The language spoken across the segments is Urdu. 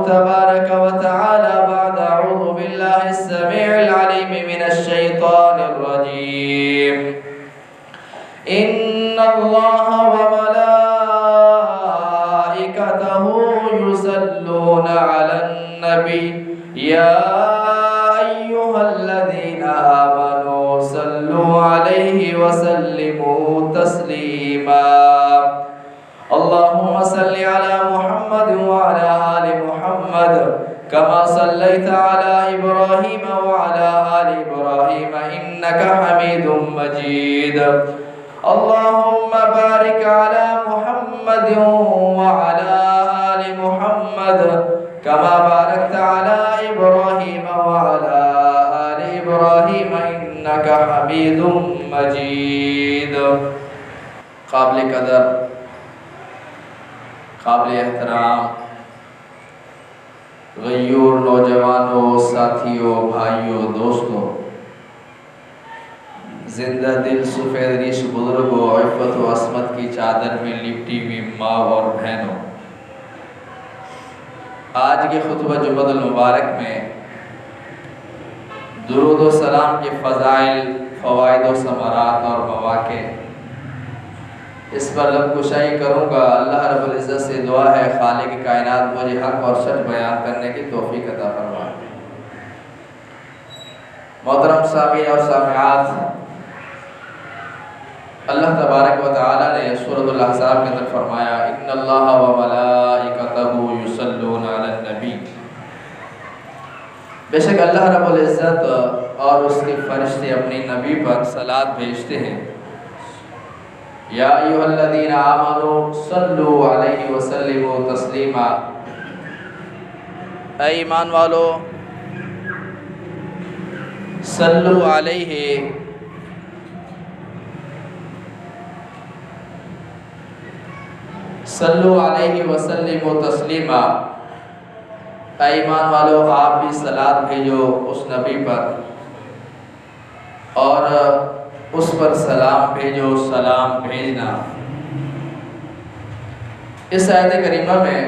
تبارك وتعالى بعد أعوذ بالله السميع العليم من الشيطان الرجيم إن الله وملائكته يصلون على النبي يا أيها الذين آمنوا صلوا عليه وسلموا تسليما اللهم صل على محمد وعلى آل محمد كما صليت على إبراهيم وعلى آل إبراهيم إنك حميد مجيد اللهم بارك على محمد وعلى آل محمد كما باركت على إبراهيم وعلى آل إبراهيم إنك حميد مجيد. قابل قدر، قابل احترام غیور نوجوانوں، ساتھیوں، بھائیوں، دوستوں، زندہ دل سفید ریش بزرگوں، عفت و عصمت کی چادر میں لپٹی ہوئی ماں اور بہنوں، آج کے خطبہ جمعہ المبارک میں درود و سلام کے فضائل، فوائد و ثمرات اور مواقع، اس پر لب کشائی کروں گا. اللہ رب العزت سے دعا ہے خالق کائنات مجھے حق اور سچ بیان کرنے کی توفیق عطا فرمائے. محترم سامعین اور سامعات، اللہ تبارک و تعالی نے سورۃ الاحزاب کے اندر فرمایا ان اللہ و ملائکتہ یصلون علی النبی. بے شک اللہ رب العزت اور اس کے فرشتے اپنی نبی پر صلوات بھیجتے ہیں. یا ایھا الذین آمنوا صلوا علیہ وسلموا تسلیما. اے ایمان والو، صلو علیہ صلو علیہ وسلموا تسلیما. اے ایمان والو، آپ بھی صلوات بھیجو اس نبی پر اور اس پر سلام بھیجو. سلام بھیجنا. اس آیت کریمہ میں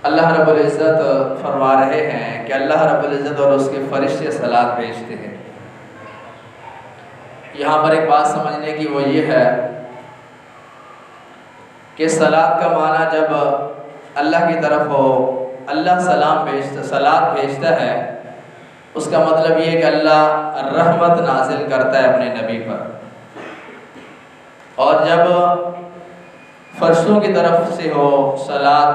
اللہ رب العزت فرما رہے ہیں کہ اللہ رب العزت اور اس کے فرشتے صلوات بھیجتے ہیں. یہاں پر ایک بات سمجھنے کی وہ یہ ہے کہ صلوات کا معنی جب اللہ کی طرف ہو، اللہ صلوات بھیجتا ہے، اس کا مطلب یہ ہے کہ اللہ رحمت نازل کرتا ہے اپنے نبی پر. اور جب فرشتوں کی طرف سے ہو صلوات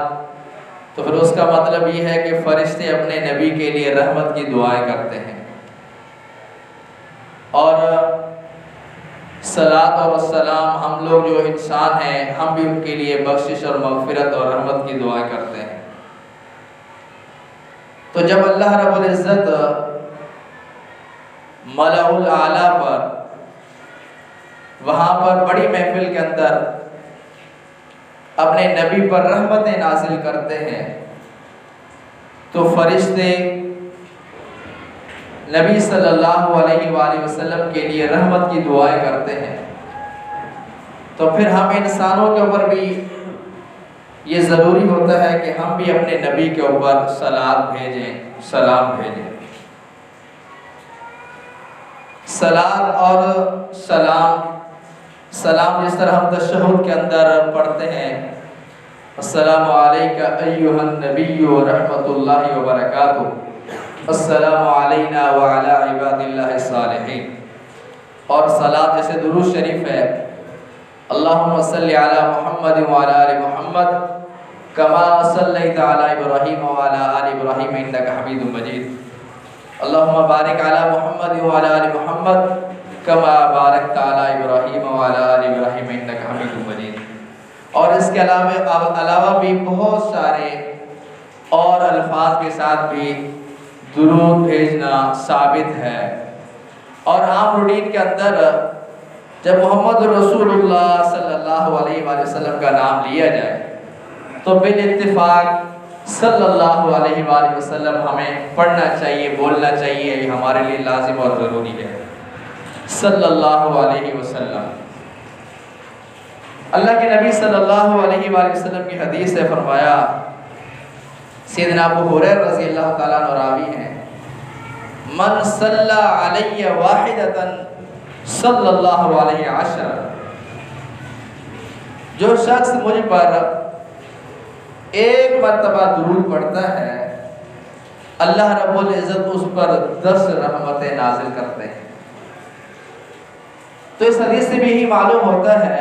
تو پھر اس کا مطلب یہ ہے کہ فرشتے اپنے نبی کے لیے رحمت کی دعائیں کرتے ہیں. اور صلوات اور السلام ہم لوگ جو انسان ہیں، ہم بھی ان کے لیے بخشش اور مغفرت اور رحمت کی دعائیں کرتے ہیں. تو جب اللہ رب العزت ملأ الاعلی پر، وہاں پر بڑی محفل کے اندر اپنے نبی پر رحمتیں نازل کرتے ہیں تو فرشتے نبی صلی اللہ علیہ وآلہ وسلم کے لیے رحمت کی دعائیں کرتے ہیں. تو پھر ہم انسانوں کے اوپر بھی یہ ضروری ہوتا ہے کہ ہم بھی اپنے نبی کے اوپر صلوات بھیجیں، سلام بھیجیں. صلوات اور سلام جس طرح ہم تشہد کے اندر پڑھتے ہیں السلام علیکہ ایھا النبی ورحمۃ اللہ وبرکاتہ، السلام علینا وعلی عباد اللہ الصالحین. اور صلوات جیسے درود شریف ہے اللہم صلی علی محمد وعلی آل محمد کما صلیت علی ابراہیم وعلی آل ابراہیم انک حمید مجید. اللہم بارک علی محمد وعلی آل محمد کما بارکت علی ابراہیم وعلی آل ابراہیم انک حمید مجید. اور اس کے علاوہ بھی بہت سارے اور الفاظ کے ساتھ بھی درود بھیجنا ثابت ہے. اور عام روٹین کے اندر جب محمد رسول اللہ صلی اللہ علیہ وآلہ وسلم کا نام لیا جائے تو بالاتفاق صلی اللہ علیہ وآلہ وسلم ہمیں پڑھنا چاہیے، بولنا چاہیے. یہ ہمارے لیے لازم اور ضروری ہے. صلی اللہ علیہ وسلم. اللہ کے نبی صلی اللہ علیہ وآلہ وسلم کی حدیث سے فرمایا، سیدنا ابو ہریرہ رضی اللہ تعالیٰ عنہ راوی ہیں، من صلی علی واحدۃ صلی اللہ علیہ عشرہ، جو شخص مجھ پر ایک مرتبہ درود پڑھتا ہے اللہ رب العزت اس پر 10 رحمتیں نازل کرتے ہیں۔ تو اس حدیث سے بھی ہی معلوم ہوتا ہے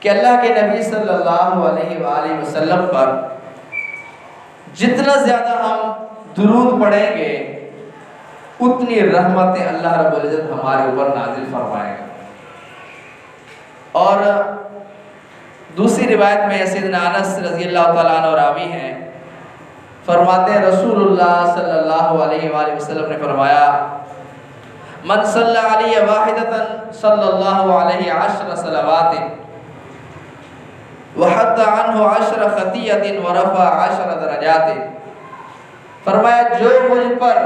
کہ اللہ کے نبی صلی اللہ علیہ وآلہ وسلم پر جتنا زیادہ ہم درود پڑھیں گے اتنی رحمتیں اللہ رب العزت ہمارے اوپر نازل فرمائے گا۔ اور دوسری روایت میں سیدنا انس رضی اللہ تعالیٰ عنہ راوی ہیں، فرماتے ہیں رسول اللہ صلی اللہ علیہ وآلہ وسلم نے فرمایا، من صلی علی واحدۃ صلی اللہ علیہ 10 صلوات وحط عنہ 10 خطیۃ ورفع 10 درجات، فرمایا جو مجھ پر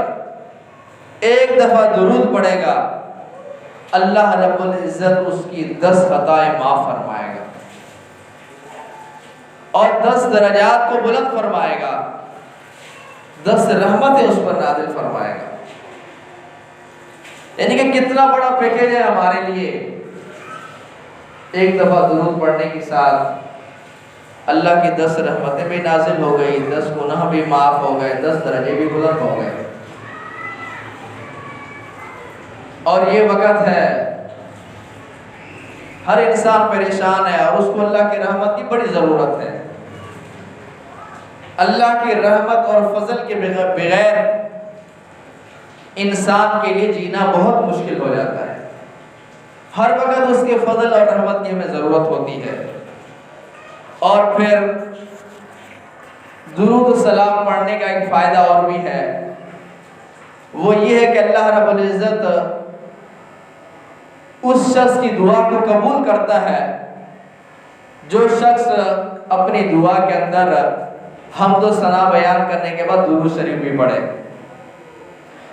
ایک دفعہ درود پڑھے گا اللہ رب العزت اس کی 10 خطائیں معاف فرمائے گا اور 10 درجات کو بلند فرمائے گا، 10 رحمتیں اس پر نازل فرمائے گا۔ یعنی کہ کتنا بڑا پیکیج ہے ہمارے لیے، ایک دفعہ درود پڑھنے کے ساتھ اللہ کی 10 رحمتیں بھی نازل ہو گئی، 10 گناہ بھی معاف ہو گئے، 10 درجے بھی بلند ہو گئے۔ اور یہ وقت ہے ہر انسان پریشان ہے اور اس کو اللہ کی رحمت کی بڑی ضرورت ہے۔ اللہ کی رحمت اور فضل کے بغیر انسان کے لیے جینا بہت مشکل ہو جاتا ہے۔ ہر وقت اس کے فضل اور رحمت کی ہمیں ضرورت ہوتی ہے۔ اور پھر درود و سلام پڑھنے کا ایک فائدہ اور بھی ہے، وہ یہ ہے کہ اللہ رب العزت اس شخص کی دعا کو قبول کرتا ہے جو شخص اپنی دعا کے اندر حمد و ثنا بیان کرنے کے بعد درود شریف بھی پڑھے۔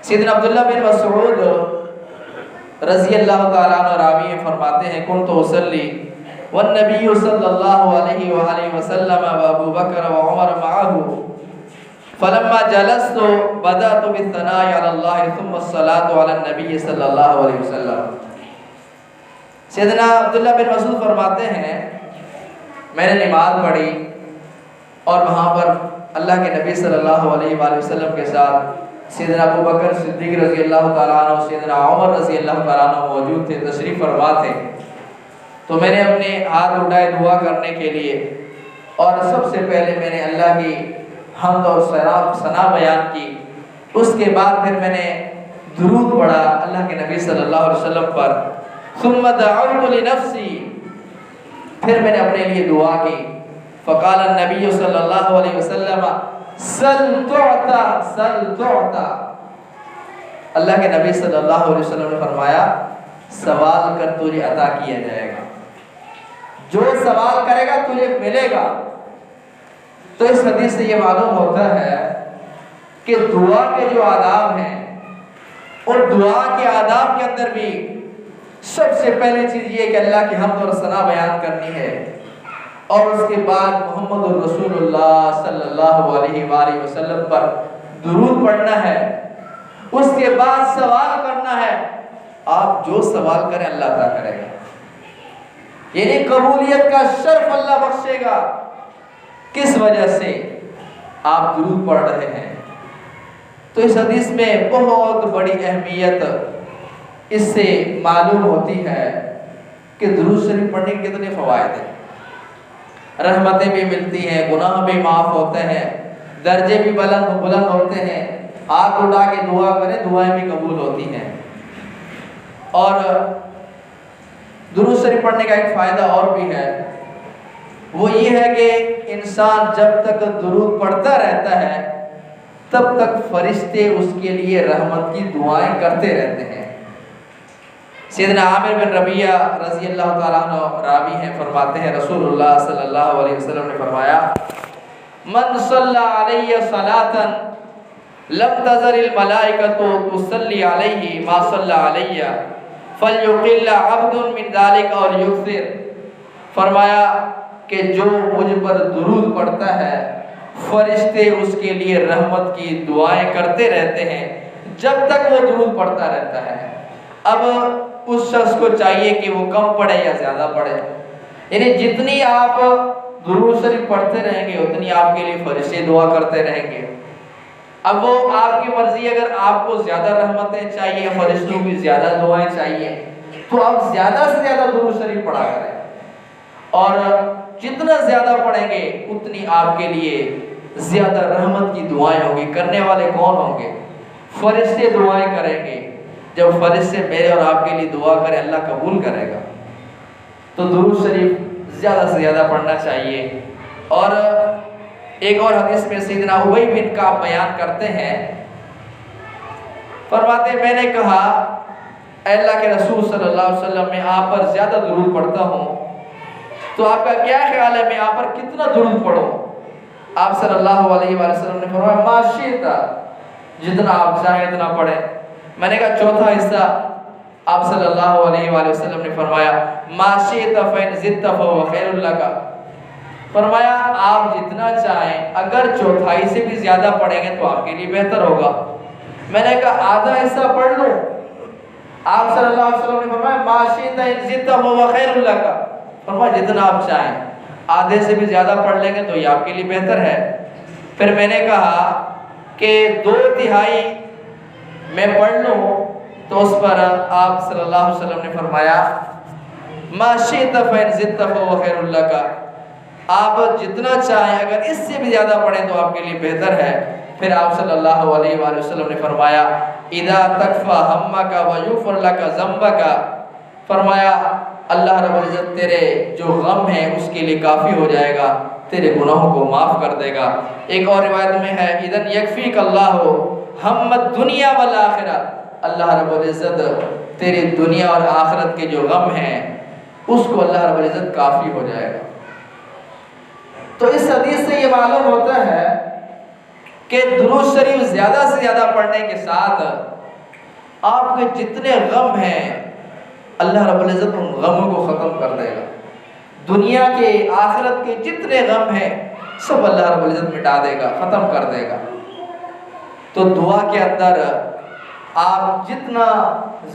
سیدنا عبداللہ بن مسعود رضی اللہ تعالیٰ عنہ راوی فرماتے ہیں، کنت اصلی والنبی صلی اللہ علیہ وآلہ وسلم وابو بکر وعمر معه فلما جلست بدأت بالثناء علی اللہ ثم الصلاة علی النبی صلی اللہ علیہ وسلم۔ سیدنا عبداللہ بن مسعود فرماتے ہیں میں نے نماز پڑھی اور وہاں پر اللہ کے نبی صلی اللہ علیہ وآلہ وسلم کے ساتھ سیدنا ابو بکر صدیق رضی اللہ تعالیٰ عنہ، سیدنا عمر رضی اللہ تعالیٰ عنہ موجود تھے، تشریف فرما تھے۔ تو میں نے اپنے ہاتھ اٹھائے دعا کرنے کے لیے اور سب سے پہلے میں نے اللہ کی حمد اور ثنا بیان کی، اس کے بعد پھر میں نے درود پڑھا اللہ کے نبی صلی اللہ علیہ وسلم پر، ثم دعوت لنفسی، پھر میں نے اپنے لیے دعا کی، فقال النبی صلی اللہ علیہ وسلم سل تعطا سل تعطا، اللہ کے نبی صلی اللہ علیہ وسلم نے فرمایا سوال کر تجھے عطا کیا جائے گا، جو سوال کرے گا تجھے ملے گا۔ تو اس حدیث سے یہ معلوم ہوتا ہے کہ دعا کے جو آداب ہیں اور دعا کے آداب کے اندر بھی سب سے پہلے چیز یہ کہ اللہ کی حمد اور ثنا بیان کرنی ہے، اور اس کے بعد محمد الرسول اللہ صلی اللہ علیہ وآلہ وسلم پر درود پڑھنا ہے، اس کے بعد سوال کرنا ہے۔ آپ جو سوال کریں اللہ عطا کرے گا، یعنی قبولیت کا شرف اللہ بخشے گا۔ کس وجہ سے؟ آپ درود پڑھ رہے ہیں۔ تو اس حدیث میں بہت بڑی اہمیت اس سے معلوم ہوتی ہے کہ درود شریف پڑھنے کے کتنے فوائد ہیں، رحمتیں بھی ملتی ہیں، گناہ بھی معاف ہوتے ہیں، درجے بھی بلند ہوتے ہیں، ہاتھ اٹھا کے دعا کریں دعائیں بھی قبول ہوتی ہیں۔ اور درود شریف پڑھنے کا ایک فائدہ اور بھی ہے، وہ یہ ہے کہ انسان جب تک درود پڑھتا رہتا ہے تب تک فرشتے اس کے لیے رحمت کی دعائیں کرتے رہتے ہیں۔ سیدنا عامر بن ربیعہ رضی اللہ تعالیٰ عنہ راوی ہیں، فرماتے ہیں رسول اللہ صلی اللہ علیہ وسلم نے فرمایا من صلی علیہ صلاۃ لم تزل الملائکۃ تصلی علیہ ما صلی علیہ فلیقل عبد من ذلک اور یکثر فرمایا کہ جو مجھ پر درود پڑھتا ہے فرشتے اس کے لیے رحمت کی دعائیں کرتے رہتے ہیں جب تک وہ درود پڑھتا رہتا ہے۔ اب اس شخص کو چاہیے کہ وہ کم پڑھے یا زیادہ پڑھے، یعنی جتنی آپ درود شریف پڑھتے رہیں گے اتنی آپ کے لیے فرشتے دعا کرتے رہیں گے۔ اب وہ آپ کی مرضی، اگر آپ کو زیادہ رحمتیں چاہیے، فرشتوں کی زیادہ دعائیں چاہیے تو آپ زیادہ سے زیادہ درود شریف پڑھا کریں، اور جتنا زیادہ پڑھیں گے اتنی آپ کے لیے زیادہ رحمت کی دعائیں ہوں گی۔ کرنے والے کون ہوں گے؟ فرشتے دعائیں کریں گے۔ جب فرشتے میرے اور آپ کے لیے دعا کریں اللہ قبول کرے گا۔ تو درود شریف زیادہ سے زیادہ پڑھنا چاہیے۔ اور ایک اور حدیث میں سیدنا ابی بن کعب بیان کرتے ہیں، فرماتے ہیں میں نے کہا اے اللہ کے رسول صلی اللہ علیہ وسلم میں آپ پر زیادہ درود پڑھتا ہوں، تو آپ کا کیا خیال ہے میں آپ پر کتنا درود پڑھوں؟ آپ صلی اللہ علیہ وآلہ وسلم نے فرمایا ما شئت، جتنا آپ چاہیں اتنا پڑھیں۔ میں نے کہا چوتھا حصہ؟ آپ صلی اللہ علیہ وآلہ وسلم نے فرمایا ما شئت فإن زدت فهو خیر لک، فرمایا آپ جتنا چاہیں اگر چوتھائی سے بھی زیادہ پڑھیں گے تو آپ کے لیے بہتر ہوگا۔ میں نے کہا آدھا حصہ پڑھ لوں؟ آپ صلی اللہ علیہ وسلم نے فرمایا ما شئت إن زدت فهو خیر لک، فرمایا جتنا آپ چاہیں آدھے سے بھی زیادہ پڑھ لیں گے تو یہ آپ کے لیے بہتر ہے۔ پھر میں نے کہا کہ 2/3 میں پڑھ لوں، تو اس پر آپ صلی اللہ علیہ وسلم نے فرمایا ما شئت فإن زدت فهو خیر لک، آپ جتنا چاہیں اگر اس سے بھی زیادہ پڑھیں تو آپ کے لیے بہتر ہے۔ پھر آپ صلی اللہ علیہ وآلہ وسلم نے فرمایا اذا تکفی ہمک ویغفر لک ذنبک، فرمایا اللہ رب العزت تیرے جو غم ہے اس کے لیے کافی ہو جائے گا، تیرے گناہوں کو معاف کر دے گا۔ ایک اور روایت میں ہے اذن یکفیک اللہ ہم الدنیا والآخرہ، اللہ رب العزت تیری دنیا اور آخرت کے جو غم ہیں اس کو اللہ رب العزت کافی ہو جائے گا۔ تو اس حدیث سے یہ معلوم ہوتا ہے کہ درود شریف زیادہ سے زیادہ پڑھنے کے ساتھ آپ کے جتنے غم ہیں اللہ رب العزت ان غموں کو ختم کر دے گا۔ دنیا کے آخرت کے جتنے غم ہیں سب اللہ رب العزت مٹا دے گا، ختم کر دے گا۔ تو دعا کے اندر آپ جتنا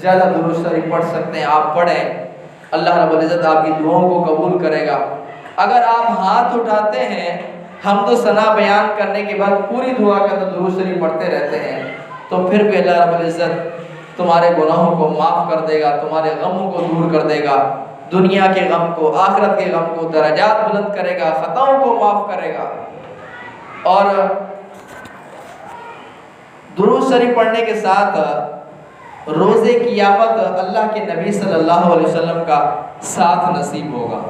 زیادہ درود شریف پڑھ سکتے ہیں آپ پڑھیں، اللہ رب العزت آپ کی دعاؤں کو قبول کرے گا۔ اگر آپ ہاتھ اٹھاتے ہیں حمد و ثنا بیان کرنے کے بعد پوری دعا کے اندر درود شریف پڑھتے رہتے ہیں تو پھر بھی اللہ رب العزت تمہارے گناہوں کو معاف کر دے گا، تمہارے غموں کو دور کر دے گا، دنیا کے غم کو، آخرت کے غم کو درجات بلند کرے گا، خطاؤں کو معاف کرے گا۔ اور درود شریف پڑھنے کے ساتھ روز قیامت اللہ کے نبی صلی اللہ علیہ وسلم کا ساتھ نصیب ہوگا۔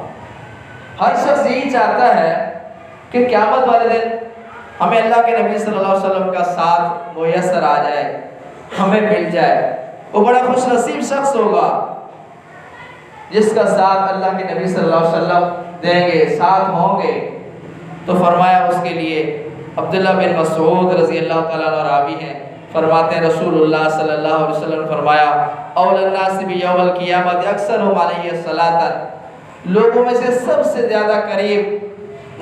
ہر شخص یہی چاہتا ہے کہ قیامت والے دن ہمیں اللہ کے نبی صلی اللہ علیہ وسلم کا ساتھ میسر آ جائے، ہمیں مل جائے۔ وہ بڑا خوش نصیب شخص ہوگا جس کا ساتھ اللہ کے نبی صلی اللہ علیہ وسلم دیں گے، ساتھ ہوں گے۔ تو فرمایا اس کے لیے عبداللہ بن مسعود رضی اللہ تعالیٰ عنہ راوی ہیں، فرماتے ہیں رسول اللہ صلی اللہ علیہ وسلم نے فرمایا اول الناس بیوم القیامت اکثرهم علیہ الصلاۃ، لوگوں میں سے سب سے زیادہ قریب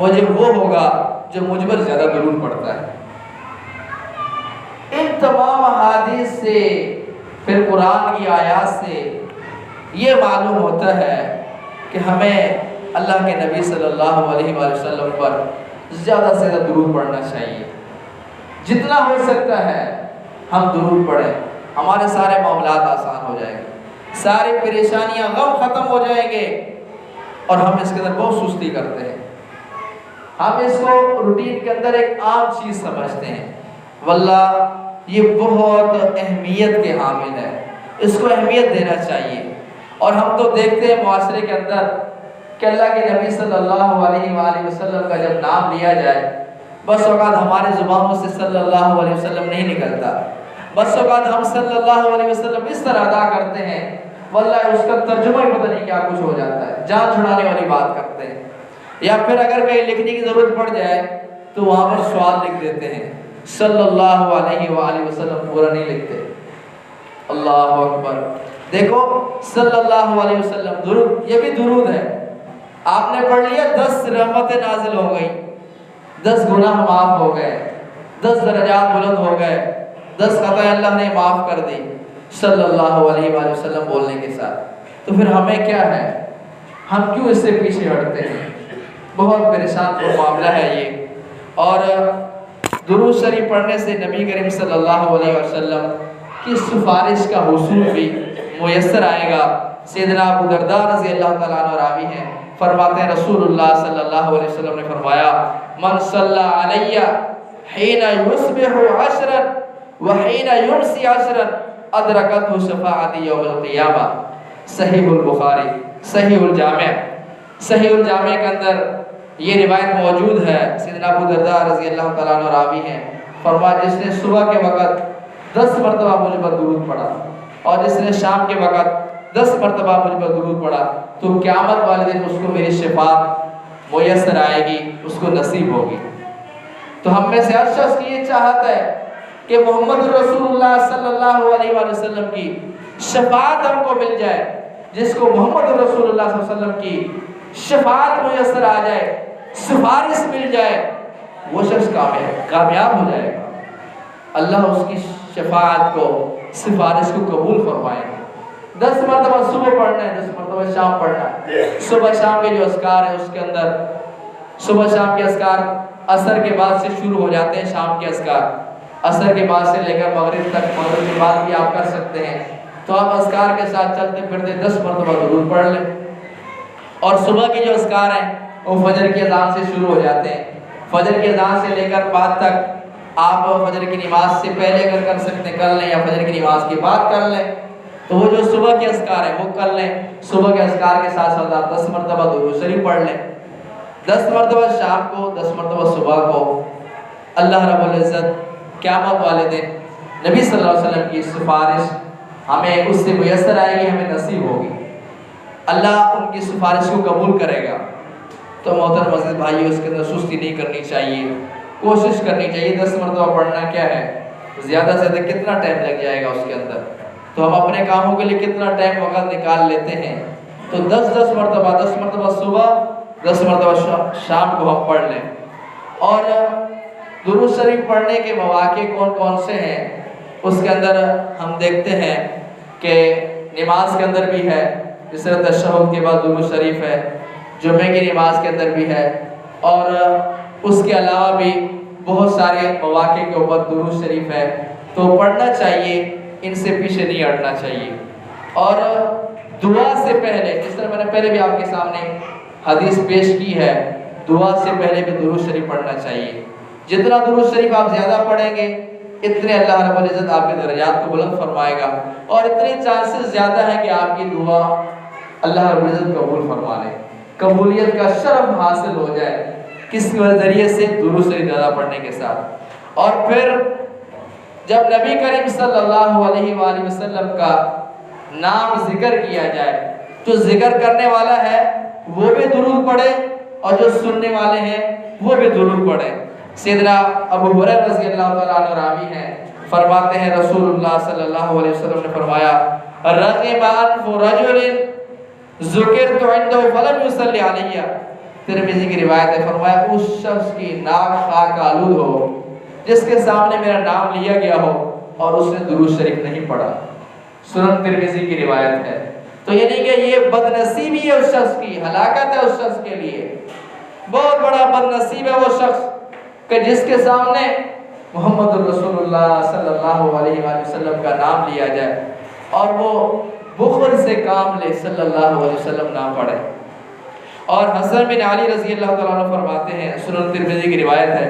مجھے وہ ہوگا جو مجھ پر زیادہ درود پڑھتا ہے۔ ان تمام احادیث سے پھر قرآن کی آیات سے یہ معلوم ہوتا ہے کہ ہمیں اللہ کے نبی صلی اللہ علیہ وآلہ وسلم پر زیادہ سے زیادہ درود پڑھنا چاہیے۔ جتنا ہو سکتا ہے ہم درود پڑھیں، ہمارے سارے معاملات آسان ہو جائیں گے، ساری پریشانیاں غم ختم ہو جائیں گے۔ اور ہم اس کے اندر بہت سستی کرتے ہیں، ہم اس کو روٹین کے اندر ایک عام چیز سمجھتے ہیں، واللہ یہ بہت اہمیت کے حامل ہے، اس کو اہمیت دینا چاہیے۔ اور ہم تو دیکھتے ہیں معاشرے کے اندر کہ اللہ کے نبی صلی اللہ علیہ وآلہ وسلم کا جب نام لیا جائے بس اوقات ہمارے زبانوں سے صلی اللہ علیہ وسلم نہیں نکلتا، بس اوقات ہم صلی اللہ علیہ وسلم اس طرح ادا کرتے ہیں واللہ اس کا ترجمہ ہی پتہ نہیں کیا کچھ ہو جاتا ہے، جان چھڑانے والی بات کرتے ہیں۔ یا پھر اگر کہیں لکھنے کی ضرورت پڑ جائے تو وہاں پر سوال لکھ دیتے ہیں، صلی اللہ علیہ وآلہ وسلم پورا نہیں لکھتے۔ اللہ اکبر، دیکھو صلی اللہ علیہ وسلم درود، یہ بھی درود ہے، آپ نے پڑھ لیا 10 رحمتیں نازل ہو گئی، 10 گناہ معاف ہو گئے، 10 درجات بلند ہو گئے، 10 خطائیں اللہ نے معاف کر دی صلی اللہ علیہ وآلہ وسلم بولنے کے ساتھ. تو پھر ہمیں کیا ہے، ہم کیوں اس سے پیچھے ہٹتے ہیں؟ بہت پریشان کن معاملہ ہے یہ. اور درود شریف پڑھنے سے نبی کریم صلی اللہ علیہ وسلم کی سفارش کا حصول بھی میسر آئے گا. سیدنا ابو درداء رضی اللہ تعالیٰ عنہ راوی ہیں، فرماتے ہیں رسول اللہ صلی اللہ علیہ وسلم نے فرمایا من صلی علی حین یصبح عشرا وحین یمسی عشرا ادرکتہ شفاعتی یوم القیامہ. صحیح البخاری، صحیح الجامع کے اندر یہ روایت موجود ہے. سیدنا ابو درداء رضی اللہ تعالیٰ عنہ راوی ہیں، فرمایا جس نے صبح کے وقت 10 مرتبہ مجھ پر درود پڑھا اور جس نے شام کے وقت 10 مرتبہ مجھ پر درود پڑھا تو قیامت والے دن اس کو میری شفاعت میسر آئے گی، اس کو نصیب ہوگی. تو ہم میں سے ہر شخص کی یہ چاہت ہے کہ محمد رسول اللہ صلی اللہ علیہ وآلہ وسلم کی شفاعت ہم کو مل جائے. جس کو محمد رسول اللہ صلی اللہ علیہ وسلم کی شفاعت میسر آ جائے، سفارش مل جائے، وہ شخص کامیاب ہو جائے گا. اللہ اس کی شفاعت کو، سفارش کو قبول فرمائے گا. 10 مرتبہ صبح پڑھنا ہے، 10 مرتبہ شام پڑھنا ہے. صبح شام کے جو اذکار ہیں اس کے اندر صبح شام کے اذکار عصر کے بعد سے شروع ہو جاتے ہیں. شام کے اذکار عصر کے بعد سے لے کر مغرب تک، مغرب کے بعد بھی آپ کر سکتے ہیں. تو آپ اذکار کے ساتھ چلتے پھرتے 10 مرتبہ درود پڑھ لیں. اور صبح کے جو اذکار ہیں وہ فجر کی اذان سے شروع ہو جاتے ہیں. فجر کی اذان سے لے کر بعد تک آپ فجر کی نماز سے پہلے اگر کر سکتے کر لیں، یا فجر کی نماز کے بعد کر لیں. تو وہ جو صبح کے اذکار ہیں وہ کر لیں. صبح کے اذکار کے ساتھ ساتھ آپ 10 مرتبہ درود شریف پڑھ لیں. 10 مرتبہ شام کو، 10 مرتبہ صبح کو. اللہ رب العزت قیامت والے دن نبی صلی اللہ علیہ وسلم کی سفارش ہمیں اس سے میسر آئے گی، ہمیں نصیب ہوگی. اللہ ان کی سفارش کو قبول کرے گا. تو محترم عزیز بھائیو، اس کے اندر سستی نہیں کرنی چاہیے، کوشش کرنی چاہیے. 10 مرتبہ پڑھنا کیا ہے، زیادہ سے زیادہ کتنا ٹائم لگ جائے گا اس کے اندر. تو ہم اپنے کاموں کے لیے کتنا ٹائم وقت نکال لیتے ہیں. تو 10 مرتبہ 10 مرتبہ صبح، 10 مرتبہ شام کو ہم پڑھ لیں. اور درود شریف پڑھنے کے مواقع کون کون سے ہیں اس کے اندر ہم دیکھتے ہیں کہ نماز کے اندر بھی ہے، جس طرح تشہد کے بعد درود شریف ہے، جمعے کی نماز کے اندر بھی ہے، اور اس کے علاوہ بھی بہت سارے مواقع کے اوپر درود شریف ہے. تو پڑھنا چاہیے، ان سے پیچھے نہیں ہٹنا چاہیے. اور دعا سے پہلے، جس طرح میں نے پہلے بھی آپ کے سامنے حدیث پیش کی ہے، دعا سے پہلے بھی درود شریف پڑھنا چاہیے. جتنا درود شریف آپ زیادہ پڑھیں گے اتنے اللہ رب العزت آپ کے درجات کو بلند فرمائے گا، اور اتنے چانسز زیادہ ہے کہ آپ کی دعا اللہ رب العزت قبول فرما لے. قبولیت کا شرف حاصل ہو جائے کس ذریعے سے، درود شریف زیادہ پڑھنے کے ساتھ. اور پھر جب نبی کریم صلی اللہ علیہ وآلہ وسلم کا نام ذکر کیا جائے تو ذکر کرنے والا ہے وہ بھی درود پڑھے اور جو سننے والے ہیں وہ بھی درود پڑھے. سیدنا ابو ہریرہ رضی اللہ تعالیٰ عنہ راوی ہیں، فرماتے ہیں رسول اللہ صلی اللہ علیہ وسلم نے فرمایا رغم انف رجل ذکرت عنده فلم يصلي علیہ. ترمذی کی روایت ہے، فرمایا اس شخص کی ناک خاک آلود ہو جس کے سامنے میرا نام لیا گیا ہو اور اس نے درود شریف نہیں پڑھا. سنن ترمذی کی روایت ہے. تو یعنی کہ یہ بد نصیبی ہے اس شخص کی، ہلاکت ہے اس شخص کے لیے. بہت بڑا بد نصیب ہے وہ شخص کہ جس کے سامنے محمد رسول اللہ صلی اللہ علیہ وآلہ وسلم کا نام لیا جائے اور وہ بخل سے کام لے، صلی اللہ علیہ وسلم نہ پڑھے. اور حسن بن علی رضی اللہ تعالیٰ عنہ فرماتے ہیں، سنن ترمذی کی روایت ہے،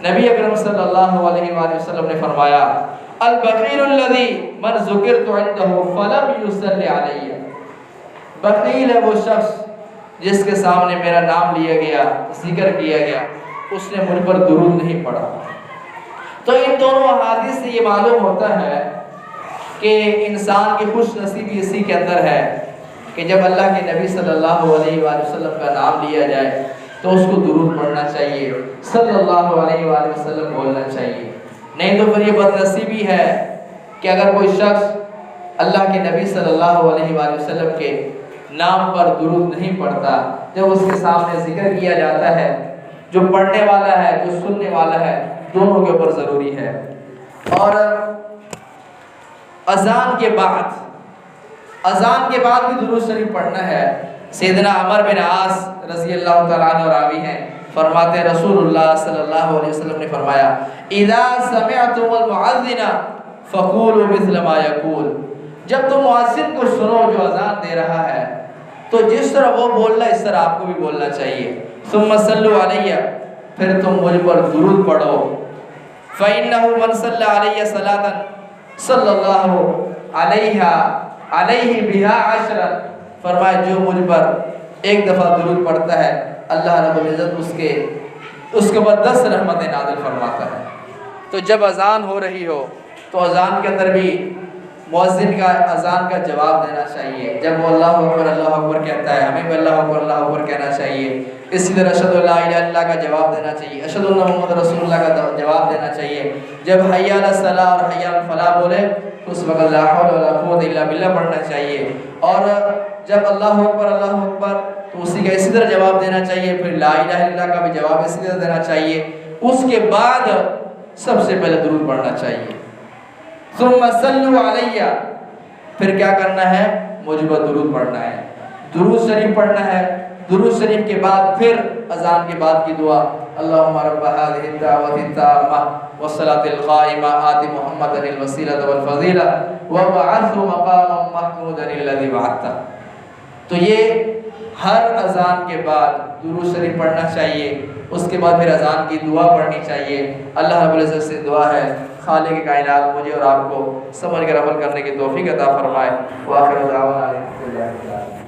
نبی اکرم صلی اللہ علیہ وآلہ وسلم نے فرمایا البخیل الذی من ذکرت عنده فلم یصلی علیہ. بخیل ہے وہ شخص جس کے سامنے میرا نام لیا گیا، ذکر کیا گیا، اس نے مجھ پر درود نہیں پڑھا. تو ان دونوں احادیث سے یہ معلوم ہوتا ہے کہ انسان کی خوش نصیبی اسی کے اندر ہے کہ جب اللہ کے نبی صلی اللہ علیہ وآلہ وسلم کا نام لیا جائے تو اس کو درود پڑھنا چاہیے، صلی اللہ علیہ وآلہ وسلم بولنا چاہیے. نہیں تو پھر یہ بد نصیبی ہے کہ اگر کوئی شخص اللہ کے نبی صلی اللہ علیہ وآلہ وسلم کے نام پر درود نہیں پڑھتا، جب اس کے سامنے ذکر کیا جاتا ہے، جو پڑھنے والا ہے جو سننے والا ہے دونوں کے اوپر ضروری ہے۔ اور اذان کے بعد بھی درود شریف پڑھنا ہے۔ سیدنا عمر بن عاص رضی اللہ تعالیٰ عنہ راوی ہیں، فرماتے ہیں رسول اللہ صلی اللہ علیہ وسلم نے فرمایا اذا سمعتم المؤذن فقولوا مثل ما يقول، جب تم مؤذن کو سنو جو اذان دے رہا ہے تو جس طرح وہ بول رہا ہے اس طرح آپ کو بھی بولنا چاہیے۔ ثم صلوا علیہ، پھر تم مجھ پر درود پڑھو۔ فإنه من صلى علي صلاة صلی اللہ علیہ بها عشرا، فرمایا جو مجھ پر ایک دفعہ درود پڑھتا ہے اللہ رب العزت اس کے اوپر 10 رحمتیں نازل فرماتا ہے۔ تو جب اذان ہو رہی ہو تو اذان کے اندر بھی مؤذن کا اذان کا جواب دینا چاہیے۔ جب وہ اللہ اکبر کہتا ہے ہمیں بھی اللہ اکبر کہنا چاہیے۔ اسی طرح اشہد ان لا الہ الا اللہ کا جواب دینا چاہیے، اشہد ان محمد رسول اللہ کا جواب دینا چاہیے۔ جب حی علی الصلاۃ اور حی علی الفلاح بولے تو اس وقت لا حول ولا قوت الا باللہ پڑھنا چاہیے۔ اور جب اللہ اکبر تو اسی کا اسی طرح جواب دینا چاہیے، پھر لا الہ الا اللہ کا بھی جواب اسی طرح دینا چاہیے۔ اس کے بعد سب سے پہلے درود پڑھنا چاہیے۔ ثم صلوا علیہ، پھر کیا کرنا ہے؟ مجھ پر درود پڑھنا ہے، درود شریف پڑھنا ہے۔ درود شریف کے بعد پھر اذان کے بعد کی دعا اللہم رب هذه الدعوة التامة والصلاة القائمة آت محمدا الوسیلة والفضیلہ وابعثه مقاما محمودا الذی وعدتہ۔ تو یہ ہر اذان کے بعد درود شریف پڑھنا چاہیے، اس کے بعد پھر اذان کی دعا پڑھنی چاہیے۔ اللہ رب العزت سے دعا ہے خالق کائنات مجھے اور آپ کو سمجھ کر عمل کرنے کی توفیق عطا فرمائے۔ وآخر دعوانا الحمدللہ۔